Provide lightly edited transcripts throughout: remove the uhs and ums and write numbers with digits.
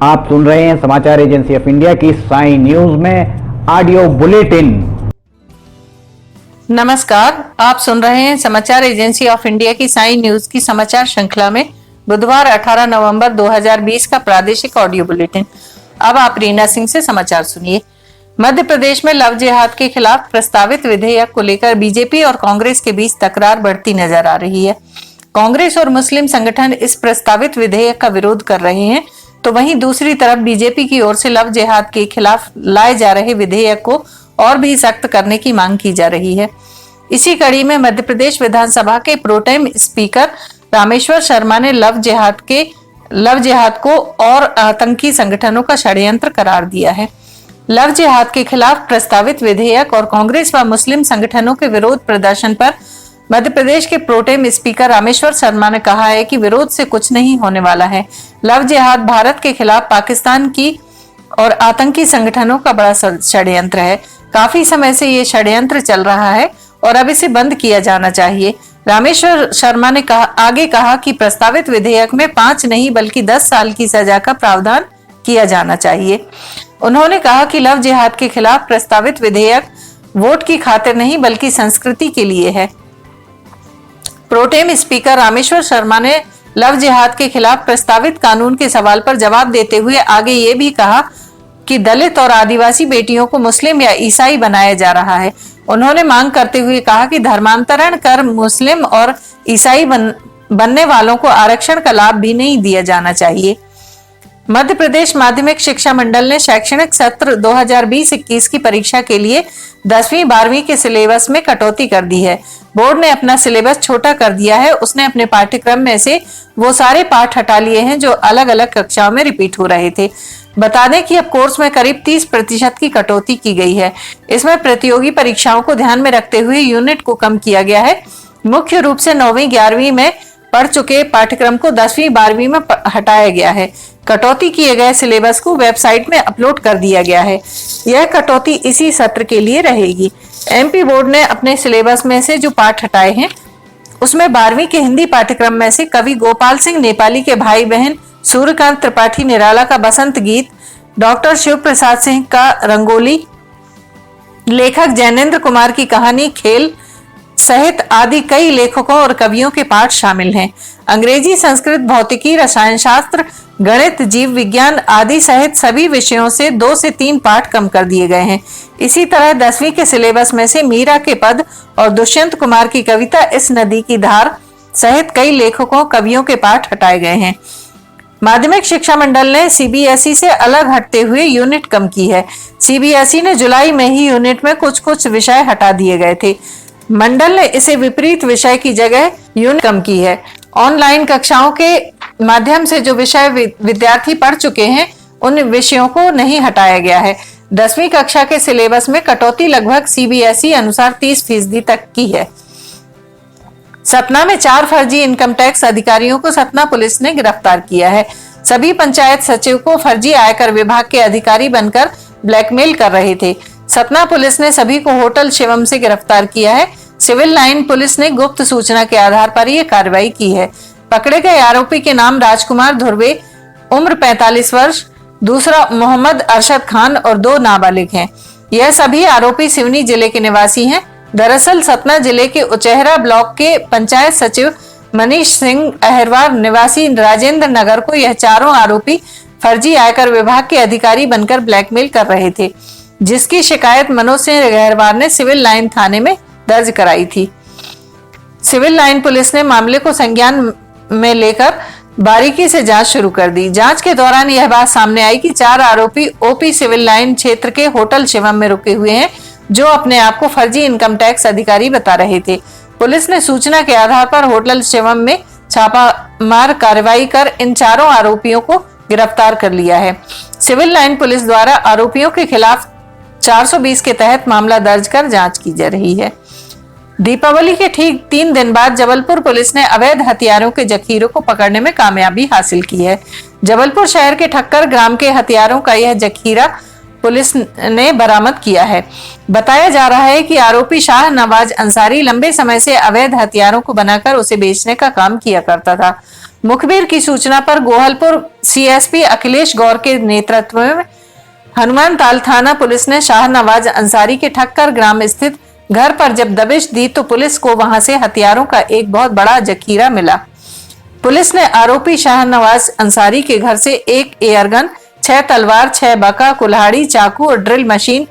आप सुन रहे हैं समाचार एजेंसी ऑफ इंडिया की साई न्यूज में ऑडियो बुलेटिन। नमस्कार, आप सुन रहे हैं समाचार एजेंसी ऑफ इंडिया की साई न्यूज की समाचार श्रृंखला में बुधवार 18 नवंबर 2020 का प्रादेशिक ऑडियो बुलेटिन। अब आप रीना सिंह से समाचार सुनिए। मध्य प्रदेश में लव जिहाद के खिलाफ प्रस्तावित विधेयक को लेकर बीजेपी और कांग्रेस के बीच तकरार बढ़ती नजर आ रही है। कांग्रेस और मुस्लिम संगठन इस प्रस्तावित विधेयक का विरोध कर रहे हैं, तो वहीं दूसरी तरफ बीजेपी की ओर से लव जिहाद के खिलाफ लाए जा रहे विधेयक को और भी सख्त करने की मांग की जा रही है। इसी कड़ी में मध्य प्रदेश विधानसभा के प्रोटेम स्पीकर रामेश्वर शर्मा ने लव जिहाद को और आतंकी संगठनों का षड्यंत्र करार दिया है। लव जिहाद के खिलाफ प्रस्तावित विधेयक और कांग्रेस व मुस्लिम संगठनों के विरोध प्रदर्शन पर मध्य प्रदेश के प्रोटेम स्पीकर रामेश्वर शर्मा ने कहा है कि विरोध से कुछ नहीं होने वाला है। लव जिहाद भारत के खिलाफ पाकिस्तान की और आतंकी संगठनों का बड़ा षड्यंत्र है। काफी समय से ये षड्यंत्र चल रहा है और अब इसे बंद किया जाना चाहिए। रामेश्वर शर्मा ने आगे कहा कि प्रस्तावित विधेयक में 5 नहीं बल्कि 10 साल की सजा का प्रावधान किया जाना चाहिए। उन्होंने कहा कि लव जिहाद के खिलाफ प्रस्तावित विधेयक वोट की खातिर नहीं बल्कि संस्कृति के लिए है। प्रोटेम स्पीकर रामेश्वर शर्मा ने लव जिहाद के खिलाफ प्रस्तावित कानून के सवाल पर जवाब देते हुए आगे ये भी कहा कि दलित और आदिवासी बेटियों को मुस्लिम या ईसाई बनाया जा रहा है। उन्होंने मांग करते हुए कहा कि धर्मांतरण कर मुस्लिम और ईसाई बनने वालों को आरक्षण का लाभ भी नहीं दिया जाना चाहिए। मध्य प्रदेश माध्यमिक शिक्षा मंडल ने शैक्षणिक सत्र 2020-21 की परीक्षा के लिए 10वीं 12वीं के सिलेबस में कटौती कर दी है। बोर्ड ने अपना सिलेबस छोटा कर दिया है। उसने अपने पाठ्यक्रम में से वो सारे पाठ हटा लिए हैं जो अलग अलग कक्षाओं में रिपीट हो रहे थे। बता दें कि अब कोर्स में करीब 30% की कटौती की गई है। इसमें प्रतियोगी परीक्षाओं को ध्यान में रखते हुए यूनिट को कम किया गया है। मुख्य रूप से 9वीं 11वीं में पढ़ चुके पाठ्यक्रम को 10वीं 12वीं में हटाया गया है। कटौती किए गए सिलेबस को वेबसाइट में अपलोड कर दिया गया है। यह कटौती इसी सत्र के लिए रहेगी। एमपी बोर्ड ने अपने सिलेबस में से जो पाठ हटाए हैं उसमें 12वीं के हिंदी पाठ्यक्रम में से कवि गोपाल सिंह नेपाली के भाई बहन सूर्यकांत त्रिपाठी निराला का बसंत गीत, डॉक्टर शिव प्रसाद सिंह का रंगोली, लेखक जैनेन्द्र कुमार की कहानी खेल सहित आदि कई लेखकों और कवियों के पाठ शामिल हैं। अंग्रेजी, संस्कृत, भौतिकी, रसायन शास्त्र, गणित, जीव विज्ञान आदि सहित सभी विषयों से 2 से 3 पाठ कम कर दिए गए हैं। इसी तरह 10वीं के सिलेबस में से मीरा के पद और दुष्यंत कुमार की कविता इस नदी की धार सहित कई लेखकों कवियों के पाठ हटाए गए हैं। माध्यमिक शिक्षा मंडल ने सीबीएसई से अलग हटते हुए यूनिट कम की है। सीबीएसई ने जुलाई में ही यूनिट में कुछ विषय हटा दिए गए थे। मंडल ने इसे विपरीत विषय की जगह यूनिट कम की है। ऑनलाइन कक्षाओं के माध्यम से जो विषय विद्यार्थी पढ़ चुके हैं उन विषयों को नहीं हटाया गया है। 10वीं कक्षा के सिलेबस में कटौती लगभग सीबीएसई अनुसार 30% तक की है। सतना में 4 फर्जी इनकम टैक्स अधिकारियों को सतना पुलिस ने गिरफ्तार किया है। सभी पंचायत सचिव को फर्जी आयकर विभाग के अधिकारी बनकर ब्लैकमेल कर रहे थे। सतना पुलिस ने सभी को होटल शिवम से गिरफ्तार किया है। सिविल लाइन पुलिस ने गुप्त सूचना के आधार पर यह कार्रवाई की है। पकड़े गए आरोपी के नाम राजकुमार धुर्वे, उम्र 45 वर्ष, दूसरा मोहम्मद अरशद खान और 2 नाबालिग हैं। यह सभी आरोपी सिवनी जिले के निवासी हैं। दरअसल सतना जिले के उचेहरा ब्लॉक के पंचायत सचिव मनीष सिंह अहरवार निवासी राजेंद्र नगर को यह चारों आरोपी फर्जी आयकर विभाग के अधिकारी बनकर ब्लैकमेल कर रहे थे, जिसकी शिकायत मनोज सिंह अहरवार ने सिविल लाइन थाने में दर्ज कराई थी। सिविल लाइन पुलिस ने मामले को संज्ञान में लेकर बारीकी से जांच शुरू कर दी। जांच के दौरान यह बात सामने आई कि 4 आरोपी ओपी सिविल लाइन क्षेत्र के होटल शिवम में रुके हुए हैं, जो अपने आप को फर्जी इनकम टैक्स अधिकारी बता रहे थे। पुलिस ने सूचना के आधार पर होटल शिवम में छापामार कार्रवाई कर इन चारों आरोपियों को गिरफ्तार कर लिया है। सिविल लाइन पुलिस द्वारा आरोपियों के खिलाफ 420 के तहत मामला दर्ज कर जांच की जा रही है। दीपावली के ठीक 3 दिन बाद जबलपुर पुलिस ने अवैध हथियारों के जखीरों को पकड़ने में कामयाबी हासिल की है। जबलपुर शहर के ठक्कर ग्राम के हथियारों का यह जखीरा पुलिस ने बरामद किया है। बताया जा रहा है कि आरोपी शाह नवाज अंसारी लंबे समय से अवैध हथियारों को बनाकर उसे बेचने का काम किया करता था। मुखबिर की सूचना पर गोहलपुर सीएसपी अखिलेश गौर के नेतृत्व में हनुमान ताल थाना पुलिस ने शाहनवाज अंसारी के ठक्कर ग्राम स्थित घर पर जब दबिश दी तो पुलिस को वहां से हथियारों का एक बहुत बड़ा जखीरा मिला। पुलिस ने आरोपी शाहनवाज अंसारी के घर से एक एयरगन, 6 तलवार, 6 बका, कुल्हाड़ी, चाकू और ड्रिल मशीन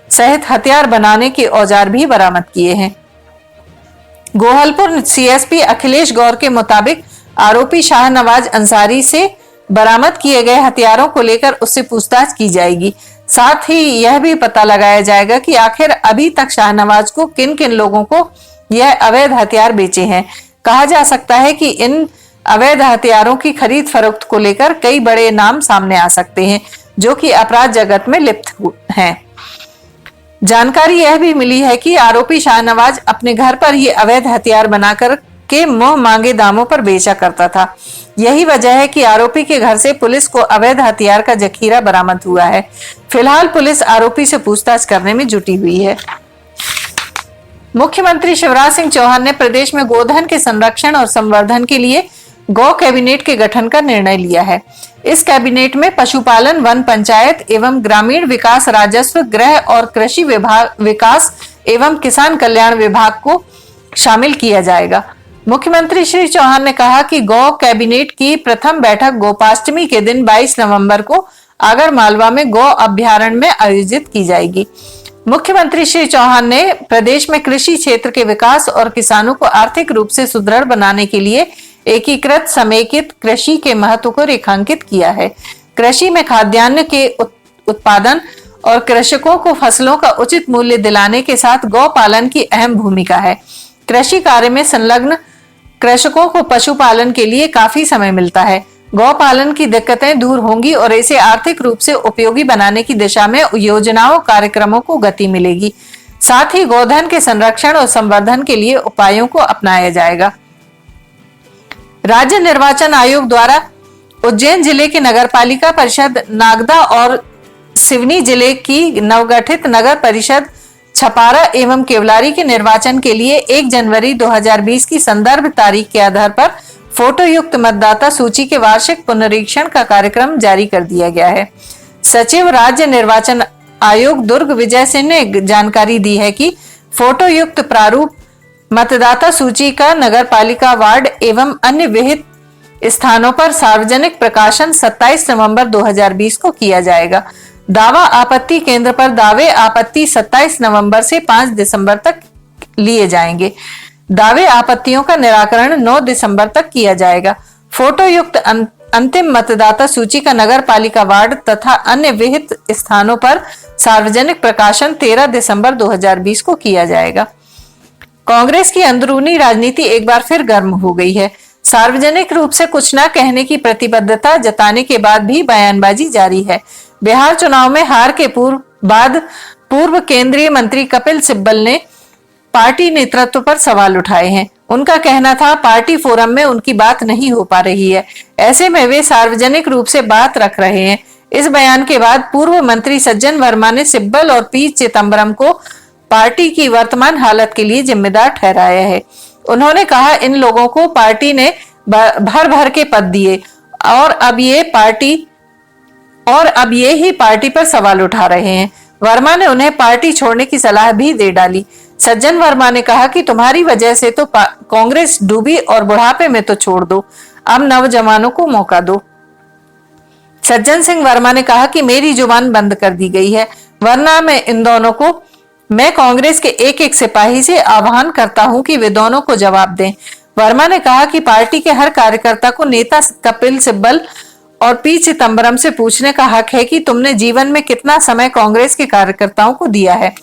सहित हथियार बनाने के औजार भी बरामद किए हैं। गोहलपुर सीएसपी अखिलेश गौर के मुताबिक आरोपी शाहनवाज अंसारी से बरामद किए गए हथियारों को लेकर उससे पूछताछ की जाएगी। साथ ही यह भी पता लगाया जाएगा कि आखिर अभी तक शाहनवाज को किन किन लोगों को यह अवैध हथियार बेचे हैं। कहा जा सकता है कि इन अवैध हथियारों की खरीद फरोख्त को लेकर कई बड़े नाम सामने आ सकते हैं जो कि अपराध जगत में लिप्त हैं। जानकारी यह भी मिली है कि आरोपी शाहनवाज अपने घर पर ही अवैध हथियार बनाकर के मुंह मांगे दामों पर बेचा करता था। यही वजह है कि आरोपी के घर से पुलिस को अवैध हथियार का जखीरा बरामद हुआ है। फिलहाल पुलिस आरोपी से पूछताछ करने में जुटी हुई है। मुख्यमंत्री शिवराज सिंह चौहान ने प्रदेश में गोधन के संरक्षण और संवर्धन के लिए गौ कैबिनेट के गठन का निर्णय लिया है। इस कैबिनेट में पशुपालन, वन पंचायत एवं ग्रामीण विकास, राजस्व, गृह और कृषि विभाग, विकास एवं किसान कल्याण विभाग को शामिल किया जाएगा। मुख्यमंत्री श्री चौहान ने कहा कि गौ कैबिनेट की प्रथम बैठक गोपाष्टमी के दिन 22 नवंबर को आगर मालवा में गौ अभ्यारण्य में आयोजित की जाएगी। मुख्यमंत्री श्री चौहान ने प्रदेश में कृषि क्षेत्र के विकास और किसानों को आर्थिक रूप से सुदृढ़ बनाने के लिए एकीकृत समेकित कृषि के महत्व को रेखांकित किया है। कृषि में खाद्यान्न के उत्पादन और कृषकों को फसलों का उचित मूल्य दिलाने के साथ गौ पालन की अहम भूमिका है। कृषि कार्य में संलग्न कृषकों को पशुपालन के लिए काफी समय मिलता है। गौ पालन की दिक्कतें दूर होंगी और इसे आर्थिक रूप से उपयोगी बनाने की दिशा में योजनाओं, कार्यक्रमों को गति मिलेगी। साथ ही गोधन के संरक्षण और संवर्धन के लिए उपायों को अपनाया जाएगा। राज्य निर्वाचन आयोग द्वारा उज्जैन जिले के नगरपालिका परिषद नागदा और सिवनी जिले की नवगठित नगर परिषद छपारा एवं केवलारी के निर्वाचन के लिए 1 जनवरी 2020 की संदर्भ तारीख के आधार पर फोटो युक्त मतदाता सूची के वार्षिक पुनरीक्षण का कार्यक्रम जारी कर दिया गया है। सचिव राज्य निर्वाचन आयोग दुर्ग विजय सिंह ने जानकारी दी है कि फोटो युक्त प्रारूप मतदाता सूची का नगर पालिका वार्ड एवं अन्य विहित स्थानों पर सार्वजनिक प्रकाशन 27 नवंबर 2020 को किया जाएगा। दावा आपत्ति केंद्र पर दावे आपत्ति 27 नवंबर से 5 दिसंबर तक लिए जाएंगे। दावे आपत्तियों का निराकरण 9 दिसंबर तक किया जाएगा। फोटो युक्त अंतिम मतदाता सूची का नगर पालिका वार्ड तथा अन्य विहित स्थानों पर सार्वजनिक प्रकाशन 13 दिसंबर 2020 को किया जाएगा। कांग्रेस की अंदरूनी राजनीति एक बार फिर गर्म हो गई है। सार्वजनिक रूप से कुछ न कहने की प्रतिबद्धता जताने के बाद भी बयानबाजी जारी है। बिहार चुनाव में हार के पूर्व केंद्रीय मंत्री कपिल सिब्बल ने पार्टी नेतृत्व पर सवाल उठाए हैं। उनका कहना था पार्टी फोरम में उनकी बात नहीं हो पा रही है, ऐसे में वे सार्वजनिक रूप से बात रख रहे हैं। इस बयान के बाद पूर्व मंत्री सज्जन वर्मा ने सिब्बल और पी चिदम्बरम को पार्टी की वर्तमान हालत के लिए जिम्मेदार ठहराया है। उन्होंने कहा इन लोगों को पार्टी ने भर भर के पद दिए और अब ये ही पार्टी पर सवाल उठा रहे हैं। वर्मा ने उन्हें पार्टी छोड़ने की सलाह भी दे डाली। सज्जन वर्मा ने कहा कि तुम्हारी वजह से तो कांग्रेस डूबी और बुढ़ापे में तो छोड़ दो, अब नौजवानों को मौका दो। सज्जन सिंह वर्मा ने कहा कि मेरी जुबान बंद कर दी गई है, वरना मैं कांग्रेस के एक एक सिपाही से आह्वान करता हूं कि वे दोनों को जवाब दें। वर्मा ने कहा कि पार्टी के हर कार्यकर्ता को नेता कपिल सिब्बल और पी चिदम्बरम से पूछने का हक है कि तुमने जीवन में कितना समय कांग्रेस के कार्यकर्ताओं को दिया है।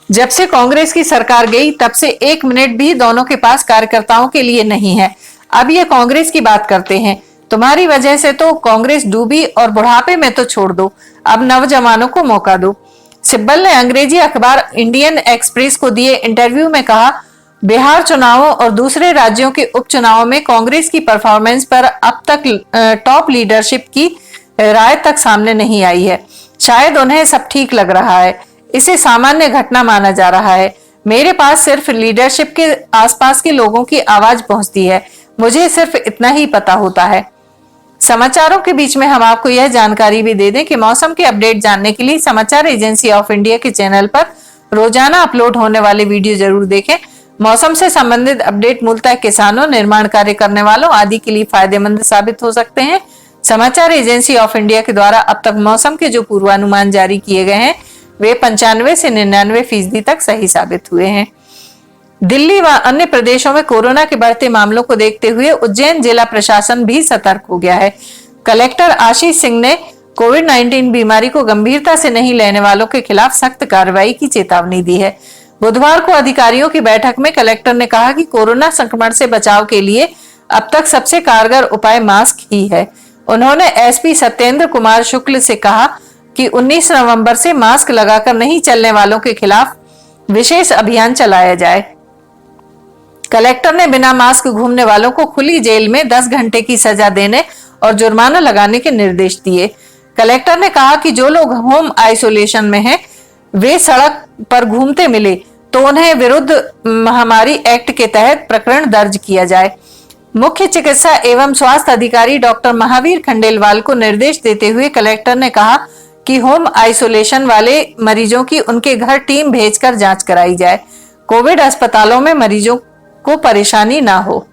जब से कांग्रेस की सरकार गई तब से 1 मिनट भी दोनों के पास कार्यकर्ताओं के लिए नहीं है। अब ये कांग्रेस की बात करते हैं। तुम्हारी वजह से तो कांग्रेस डूबी और बुढ़ापे में तो छोड़ दो, अब नौजवानों को मौका दो। सिब्बल ने अंग्रेजी अखबार इंडियन एक्सप्रेस को दिए इंटरव्यू में कहा, बिहार चुनावों और दूसरे राज्यों के उपचुनावों में कांग्रेस की परफॉर्मेंस पर अब तक टॉप लीडरशिप की राय तक सामने नहीं आई है। शायद उन्हें सब ठीक लग रहा है, इसे सामान्य घटना माना जा रहा है। मेरे पास सिर्फ लीडरशिप के आसपास के लोगों की आवाज पहुंचती है। मुझे सिर्फ इतना ही पता होता है। समाचारों के बीच में हम आपको यह जानकारी भी दे दें कि मौसम के अपडेट जानने के लिए समाचार एजेंसी ऑफ इंडिया के चैनल पर रोजाना अपलोड होने वाले वीडियो जरूर देखें। मौसम से संबंधित अपडेट मूलतः किसानों, निर्माण कार्य करने वालों आदि के लिए फायदेमंद साबित हो सकते हैं। समाचार एजेंसी ऑफ इंडिया के द्वारा अब तक मौसम के जो पूर्वानुमान जारी किए गए हैं वे 95 से 99% तक सही साबित हुए हैं। दिल्ली व अन्य प्रदेशों में कोरोना के बढ़ते मामलों को देखते हुए उज्जैन जिला प्रशासन भी सतर्क हो गया है। कलेक्टर आशीष सिंह ने कोविड-19 बीमारी को गंभीरता से नहीं लेने वालों के खिलाफ सख्त कार्रवाई की चेतावनी दी है। बुधवार को अधिकारियों की बैठक में कलेक्टर ने कहा कि कोरोना संक्रमण से बचाव के लिए अब तक सबसे कारगर उपाय मास्क ही है। उन्होंने एसपी सत्येंद्र कुमार शुक्ल से कहा कि 19 नवंबर से मास्क लगाकर नहीं चलने वालों के खिलाफ विशेष अभियान चलाया जाए। कलेक्टर ने बिना मास्क घूमने वालों को खुली जेल में 10 घंटे की सजा देने और जुर्माना लगाने के निर्देश दिए। कलेक्टर ने कहा कि जो लोग होम आइसोलेशन में हैं, वे सड़क पर घूमते मिले तो उन्हें विरुद्ध महामारी एक्ट के तहत प्रकरण दर्ज किया जाए। मुख्य चिकित्सा एवं स्वास्थ्य अधिकारी डॉक्टर महावीर खंडेलवाल को निर्देश देते हुए कलेक्टर ने कहा कि होम आइसोलेशन वाले मरीजों की उनके घर टीम भेजकर जांच कराई जाए। कोविड अस्पतालों में मरीजों को परेशानी ना हो।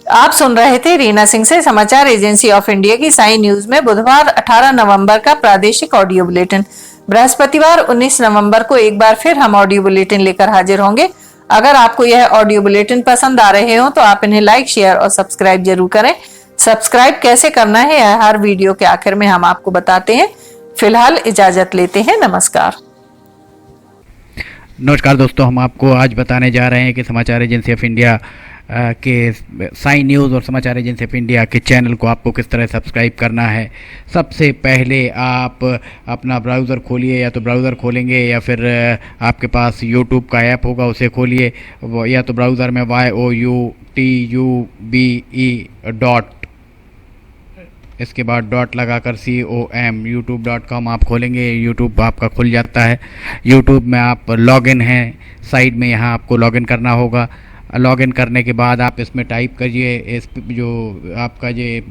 आप सुन रहे थे रीना सिंह से समाचार एजेंसी ऑफ इंडिया की साई न्यूज में बुधवार 18 नवंबर का प्रादेशिक ऑडियो बुलेटिन। बृहस्पतिवार 19 नवंबर को एक बार फिर हम ऑडियो बुलेटिन लेकर हाजिर होंगे। अगर आपको यह ऑडियो बुलेटिन पसंद आ रहे हो तो आप इन्हें लाइक, शेयर और सब्सक्राइब जरूर करें। सब्सक्राइब कैसे करना है यह हर वीडियो के आखिर में हम आपको बताते हैं। फिलहाल इजाजत लेते हैं। नमस्कार। नमस्कार दोस्तों, हम आपको आज बताने जा रहे हैं कि समाचार एजेंसी ऑफ इंडिया के साई न्यूज़ और समाचार एजेंसी ऑफ इंडिया के चैनल को आपको किस तरह सब्सक्राइब करना है। सबसे पहले आप अपना ब्राउज़र खोलिए, या तो ब्राउज़र खोलेंगे या फिर आपके पास यूट्यूब का ऐप होगा उसे खोलिए, या तो ब्राउज़र में youtube.com इसके बाद डॉट लगाकर com youtube.com आप खोलेंगे। यूट्यूब आपका खुल जाता है। यूट्यूब में आप लॉगिन हैं, साइड में यहाँ आपको लॉगिन करना होगा। लॉगिन करने के बाद आप इसमें टाइप करिए, इस जो आपका ये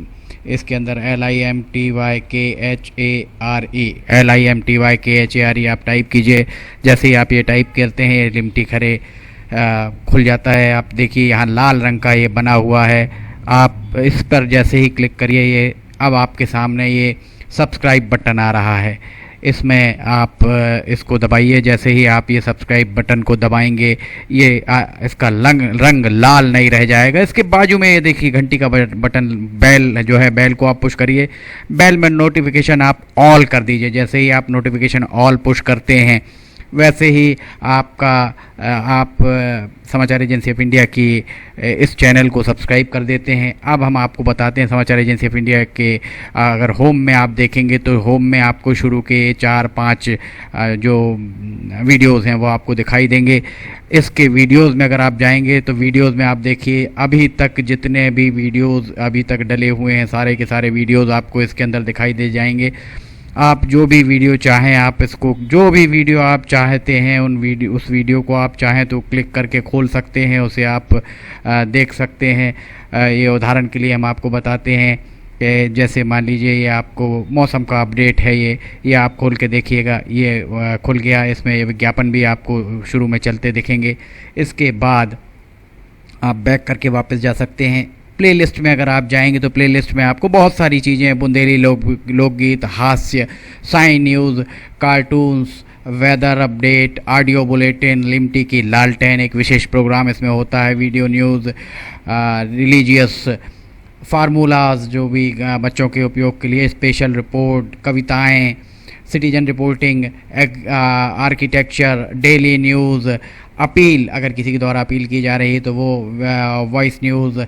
इसके अंदर LIMTYKHARE आप टाइप कीजिए। जैसे ही आप ये टाइप करते हैं ये लिमटी खरे खुल जाता है। आप देखिए यहाँ लाल रंग का ये बना हुआ है, आप इस पर जैसे ही क्लिक करिए ये अब आपके सामने ये सब्सक्राइब बटन आ रहा है। इसमें आप इसको दबाइए। जैसे ही आप ये सब्सक्राइब बटन को दबाएंगे ये इसका रंग लाल नहीं रह जाएगा। इसके बाजू में ये देखिए घंटी का बटन, बेल जो है, बेल को आप पुश करिए। बेल में नोटिफिकेशन आप ऑल कर दीजिए। जैसे ही आप नोटिफिकेशन ऑल पुश करते हैं वैसे ही आप समाचार एजेंसी ऑफ इंडिया की इस चैनल को सब्सक्राइब कर देते हैं। अब हम आपको बताते हैं समाचार एजेंसी ऑफ इंडिया के अगर होम में आप देखेंगे तो होम में आपको शुरू के 4-5 जो वीडियोस हैं वो आपको दिखाई देंगे। इसके वीडियोस में अगर आप जाएंगे तो वीडियोस में आप देखिए अभी तक जितने भी वीडियोस अभी तक डले हुए हैं सारे के सारे वीडियोस आपको इसके अंदर दिखाई दे जाएंगे। आप जो भी वीडियो चाहें, आप इसको जो भी वीडियो आप चाहते हैं उस वीडियो को आप चाहें तो क्लिक करके खोल सकते हैं, उसे आप देख सकते हैं। ये उदाहरण के लिए हम आपको बताते हैं कि जैसे मान लीजिए ये आपको मौसम का अपडेट है, ये आप खोल के देखिएगा, ये खुल गया। इसमें विज्ञापन भी आपको शुरू में चलते दिखेंगे। इसके बाद आप बैक करके वापस जा सकते हैं। प्लेलिस्ट में अगर आप जाएंगे तो प्लेलिस्ट में आपको बहुत सारी चीज़ें, बुंदेली लोकगीत, हास्य, Sai news, cartoons, weather update, audio bulletin, Limti की लालटेन एक विशेष प्रोग्राम इसमें होता है, वीडियो न्यूज़, रिलीजियस फार्मूलाज जो भी बच्चों के उपयोग के लिए, स्पेशल रिपोर्ट, कविताएं, citizen reporting, architecture, daily news, appeal अगर किसी के द्वारा अपील की जा रही है तो वो, वॉइस न्यूज़,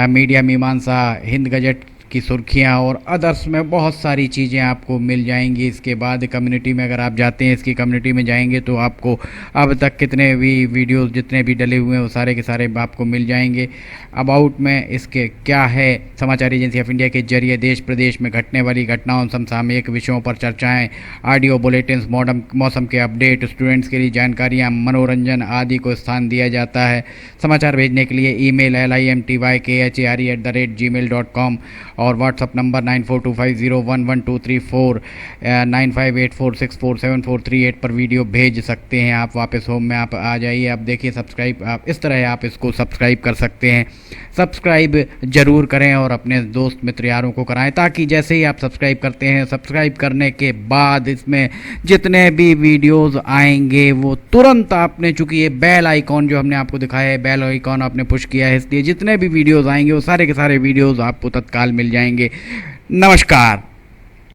मीडिया मीमांसा, हिंद गजट की सुर्खियां और अदर्स में बहुत सारी चीज़ें आपको मिल जाएंगी। इसके बाद कम्युनिटी में अगर आप जाते हैं, इसकी कम्युनिटी में जाएंगे तो आपको अब तक कितने भी वीडियोस जितने भी डले हुए हैं वो सारे के सारे आपको मिल जाएंगे। अबाउट में इसके क्या है, समाचार एजेंसी ऑफ इंडिया के जरिए देश प्रदेश में घटने वाली घटनाओं, समसामयिक विषयों पर चर्चाएं, ऑडियो बुलेटिन्स, मौसम के अपडेट, स्टूडेंट्स के लिए जानकारियाँ, मनोरंजन आदि को स्थान दिया जाता है। समाचार भेजने के लिए ईमेल limtykhare@gmail.com और व्हाट्सअप नंबर 9425011234 9584647438 पर वीडियो भेज सकते हैं आप। वापस होम में आप आ जाइए, आप देखिए सब्सक्राइब, आप इस तरह आप इसको सब्सक्राइब कर सकते हैं। सब्सक्राइब ज़रूर करें और अपने दोस्त मित्र यारों को कराएं, ताकि जैसे ही आप सब्सक्राइब करते हैं, सब्सक्राइब करने के बाद इसमें जितने भी वीडियोस आएंगे वो तुरंत आपने, चूँकि ये बेल आइकॉन जो हमने आपको दिखाया है, बेल आइकॉन आपने पुश किया है, इसलिए जितने भी वीडियोस आएंगे वो सारे के सारे वीडियोस आपको तत्काल मिल जाएंगे। नमस्कार।